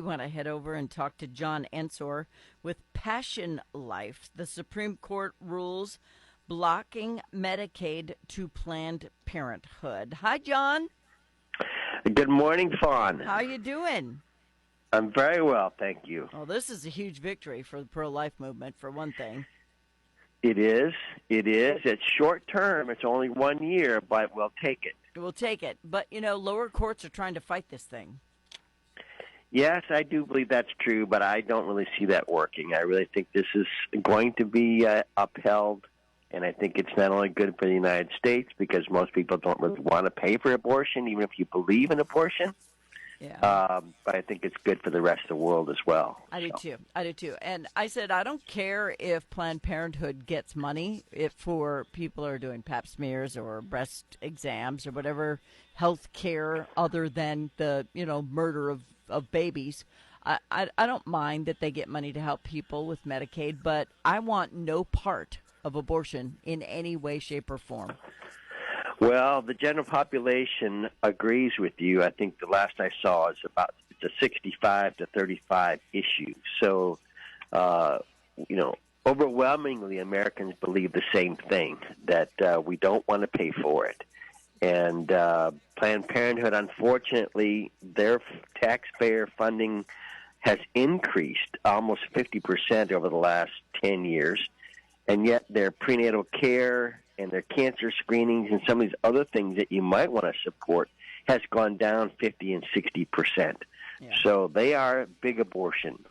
We want to head over and talk to John Ensor with Passion Life. The Supreme Court rules blocking Medicaid to Planned Parenthood. Hi, John. Good morning, Fawn. How you doing? I'm very well, thank you. Well, this is a huge victory for the pro-life movement, for one thing. It is. It is. It's short term. It's only 1 year, but we'll take it. We'll take it. But, lower courts are trying to fight this thing. Yes, I do believe that's true, but I don't really see that working. I really think this is going to be upheld, and I think it's not only good for the United States because most people don't really want to pay for abortion, even if you believe in abortion. Yeah. But I think it's good for the rest of the world as well. I do too. And I said, I don't care if Planned Parenthood gets money if for people who are doing pap smears or breast exams or whatever health care other than the, murder of babies. I don't mind that they get money to help people with Medicaid, but I want no part of abortion in any way, shape, or form. Well, the general population agrees with you. I think the last I saw is it's a 65 to 35 issue. So, overwhelmingly Americans believe the same thing, that we don't want to pay for it. And Planned Parenthood, unfortunately, their taxpayer funding has increased almost 50% over the last 10 years, and yet their prenatal care and their cancer screenings and some of these other things that you might want to support has gone down 50 and 60%. Yeah. So they are big abortion.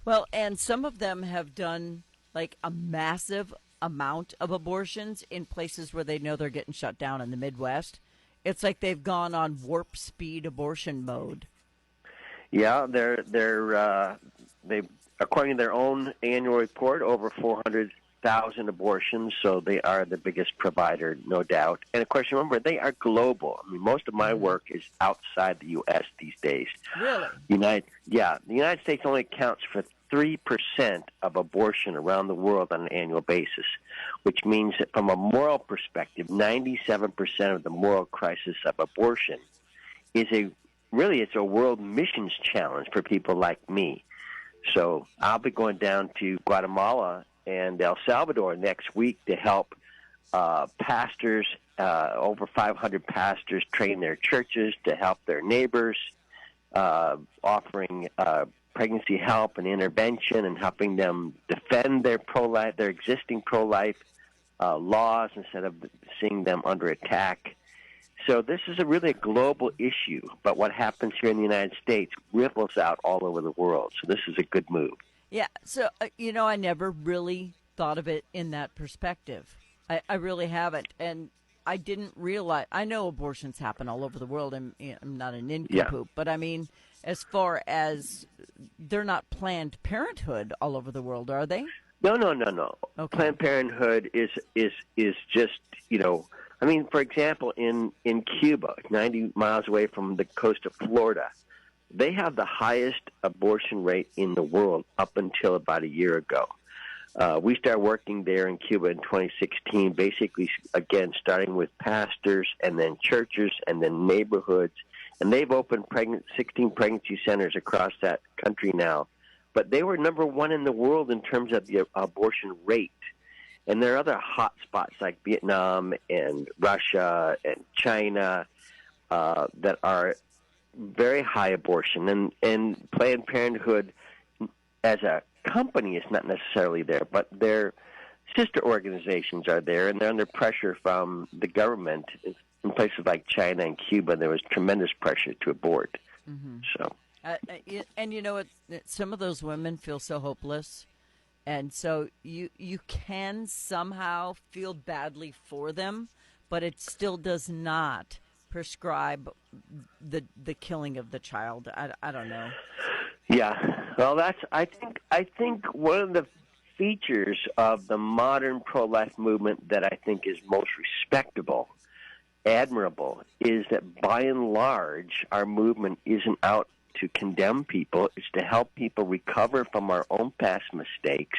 Well, and some of them have done like a massive amount of abortions in places where they know they're getting shut down in the Midwest. It's like they've gone on warp speed abortion mode. Yeah, they according to their own annual report, over 400,000 abortions, so they are the biggest provider, no doubt. And of course, remember, they are global. I mean, most of my work is outside the U.S. these days. Really? The United States only accounts for 3% of abortion around the world on an annual basis, which means that from a moral perspective, 97% of the moral crisis of abortion is it's a world missions challenge for people like me. So I'll be going down to Guatemala and El Salvador next week to help pastors, over 500 pastors, train their churches to help their neighbors, offering pregnancy help and intervention and helping them defend their existing pro-life laws instead of seeing them under attack. So this is really a global issue, but what happens here in the United States ripples out all over the world. So this is a good move. Yeah, so, I never really thought of it in that perspective. I really haven't, and I didn't realize. I know abortions happen all over the world. I'm not an nincompoop, but I mean, as far as they're not Planned Parenthood all over the world, are they? No. Okay. Planned Parenthood is just, I mean, for example, in Cuba, 90 miles away from the coast of Florida, they have the highest abortion rate in the world up until about a year ago. We started working there in Cuba in 2016, basically, again, starting with pastors and then churches and then neighborhoods. And they've opened 16 pregnancy centers across that country now. But they were number one in the world in terms of the abortion rate. And there are other hot spots like Vietnam and Russia and China that are very high abortion. And Planned Parenthood as a company is not necessarily there, but their sister organizations are there, and they're under pressure from the government. In places like China and Cuba, there was tremendous pressure to abort. Mm-hmm. So, and you know what? Some of those women feel so hopeless. And so you can somehow feel badly for them, but it still does not prescribe the killing of the child. I don't know. Yeah, well, I think one of the features of the modern pro-life movement that I think is most respectable, admirable, is that by and large our movement isn't out to condemn people. It's to help people recover from our own past mistakes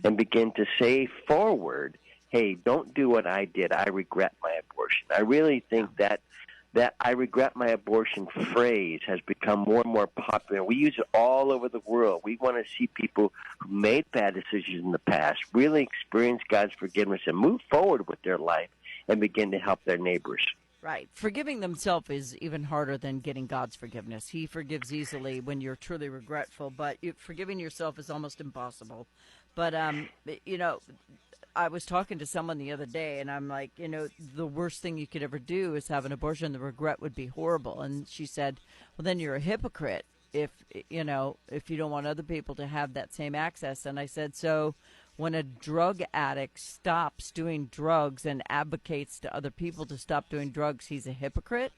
and begin to say forward, hey, don't do what I did. I regret my abortion. I really think that that "I regret my abortion" phrase has become more and more popular. We use it all over the world. We want to see people who made bad decisions in the past really experience God's forgiveness and move forward with their life and begin to help their neighbors. Right. Forgiving themselves is even harder than getting God's forgiveness. He forgives easily when you're truly regretful, but forgiving yourself is almost impossible. But, I was talking to someone the other day, and I'm like, the worst thing you could ever do is have an abortion. The regret would be horrible. And she said, well, then you're a hypocrite if you don't want other people to have that same access. And I said, so when a drug addict stops doing drugs and advocates to other people to stop doing drugs, he's a hypocrite?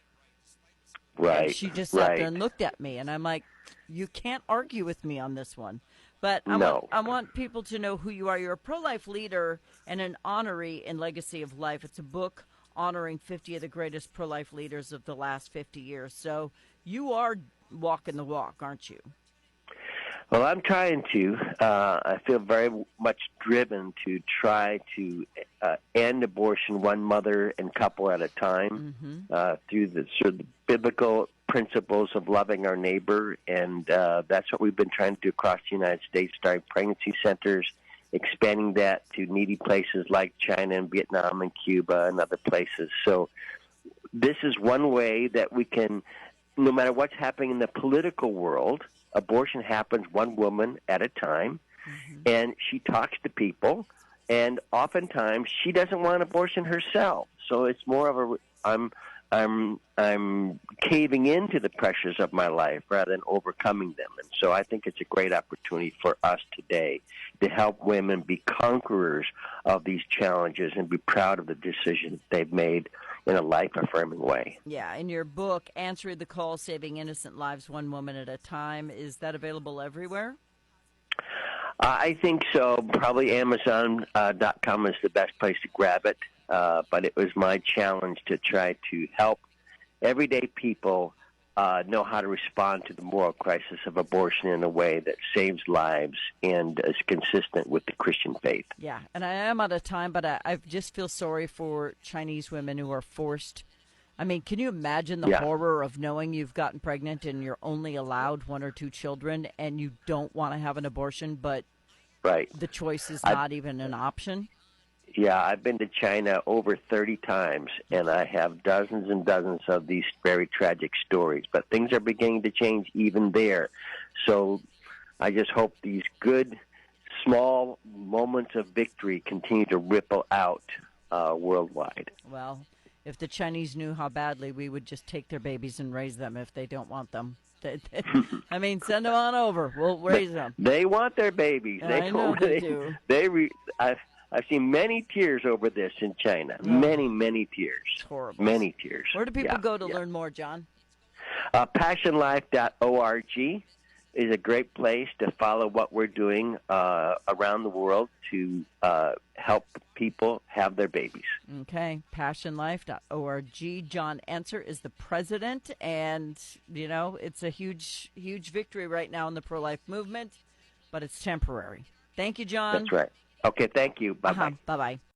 Right. And she just sat there and looked at me, and I'm like, you can't argue with me on this one. But I want people to know who you are. You're a pro-life leader and an honoree in Legacy of Life. It's a book honoring 50 of the greatest pro-life leaders of the last 50 years. So you are walking the walk, aren't you? Well, I'm trying to. I feel very much driven to try to end abortion one mother and couple at a time through the sort of the biblical principles of loving our neighbor, and that's what we've been trying to do across the United States, starting pregnancy centers, expanding that to needy places like China and Vietnam and Cuba and other places. So this is one way that we can, no matter what's happening in the political world, abortion happens one woman at a time, and she talks to people, and oftentimes she doesn't want abortion herself. So it's more of a I'm caving into the pressures of my life rather than overcoming them. And so I think it's a great opportunity for us today to help women be conquerors of these challenges and be proud of the decisions they've made in a life-affirming way. Yeah, in your book, Answering the Call, Saving Innocent Lives One Woman at a Time, is that available everywhere? I think so. Probably Amazon.com is the best place to grab it. But it was my challenge to try to help everyday people know how to respond to the moral crisis of abortion in a way that saves lives and is consistent with the Christian faith. Yeah, and I am out of time, but I just feel sorry for Chinese women who are forced. I mean, can you imagine the horror of knowing you've gotten pregnant and you're only allowed one or two children and you don't want to have an abortion, but the choice is not even an option? Yeah, I've been to China over 30 times, and I have dozens and dozens of these very tragic stories. But things are beginning to change even there. So I just hope these good, small moments of victory continue to ripple out worldwide. Well, if the Chinese knew how badly we would just take their babies and raise them if they don't want them. I mean, send them on over. We'll raise them. They want their babies. I know they do. I've seen many tears over this in China. Many, many tears. It's horrible. Many tears. Where do people go to learn more, John? PassionLife.org is a great place to follow what we're doing around the world to help people have their babies. Okay, PassionLife.org. John Answer is the president, and, it's a huge, huge victory right now in the pro-life movement, but it's temporary. Thank you, John. That's right. Okay, thank you. Bye-bye. Bye-bye.